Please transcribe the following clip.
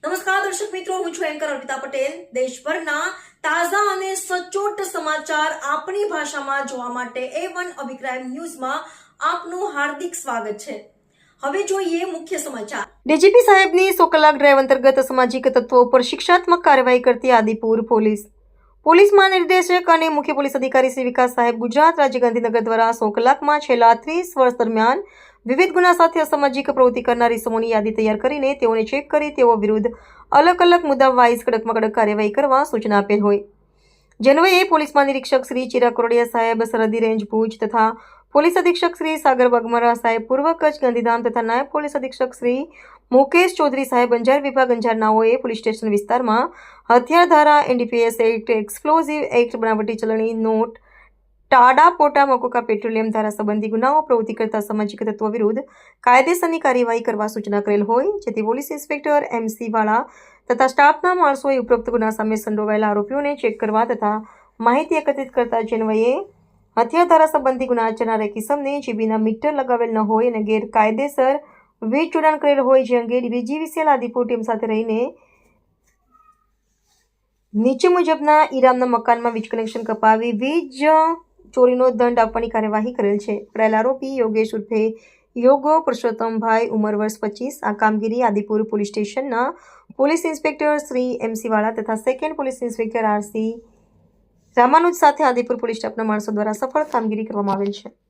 નમસ્કાર દર્શક મિત્રો, હું છું એન્કર અર્પિતા પટેલ। દેશભરના તાજા અને સચોટ સમાચાર આપણી ભાષામાં જોવા માટે A1 અભિપ્રાય ન્યૂઝમાં આપનું હાર્દિક સ્વાગત છે। હવે જોઈએ મુખ્ય સમાચાર। ડીજીપી સાહેબની 100 કલાક ડ્રાઈવ અંતર્ગત સામાજિક તત્વો પર શિક્ષાત્મક કાર્યવાહી કરતી આદિપુર પોલીસ મહાનિર્દેશક અને મુખ્ય પોલીસ અધિકારી શ્રી વિકાસ સાહેબ ગુજરાત રાજ્ય ગાંધીનગર દ્વારા 100 કલાકમાં છેલ્લા 30 વર્ષ દરમિયાન વિવિધ ગુના સાથે અસામાજિક પ્રવૃત્તિ કરનાર ઇસમોની યાદી તૈયાર કરીને તેઓને ચેક કરી તેઓ વિરુદ્ધ અલગ મુદ્દા વાઇઝ કડકમાં કડક કાર્યવાહી કરવા સૂચના આપેલ હોય। જેન્વયે પોલીસ મહાનિરીક્ષક શ્રી ચિરાગ કોરડિયા સાહેબ સરહદી રેન્જ ભુજ તથા પોલીસ અધિક્ષક શ્રી સાગર વાઘમારા સાહેબ પૂર્વ કચ્છ ગાંધીધામ તથા નાયબ પોલીસ અધિક્ષક શ્રી મુકેશ ચૌધરી સાહેબ અંજાર વિભાગ અંજારનાઓએ પોલીસ સ્ટેશન વિસ્તારમાં હથિયાર ધારા NDPS એક્ટ, એક્સપ્લોઝિવ એક્ટ, બનાવટી ચલણી નોટ, ટાડા પોટા મકોકા પેટ્રોલિયમ ધારા સંબંધી ગુનાઓ પ્રવૃત્તિ કરતા સામાજિક તત્વો વિરુદ્ધ કાયદેસરની કાર્યવાહી કરવા સૂચના કરેલ હોય, જેથી પોલીસ ઇન્સ્પેક્ટર MC વાળા તથા સ્ટાફના માણસોએ ઉપરોક્ત ગુના સામે સંડોવાયેલા આરોપીઓને ચેક કરવા તથા માહિતી એકત્રિત કરતા જેન્વયે હથિયાર ધારા સંબંધી ગુના આચરનાર એક ઇસમને જીબીના મીટર લગાવેલ ન હોય અને ગેરકાયદેસર વીજ જોડાણ કરેલ હોય, જે અંગે DGVCL આદિપુર ટીમ સાથે રહીને નીચે મુજબના ઈરામના મકાનમાં વીજ કનેક્શન કપાવી વીજ ચોરીનો દંડ આપવાની કાર્યવાહી કરેલ છે। પકડાયેલ આરોપી યોગેશ ઉર્ફે યોગો પુરુષોત્તમભાઈ ઉંમર વર્ષ 25 આ કામગીરી આદિપુર પોલીસ સ્ટેશનના પોલીસ ઇન્સ્પેક્ટર શ્રી MC વાળા તથા second police inspector RC Ramanuj સાથે આદિપુર પોલીસ સ્ટાફના માણસો દ્વારા સફળ કામગીરી કરવામાં આવેલ છે।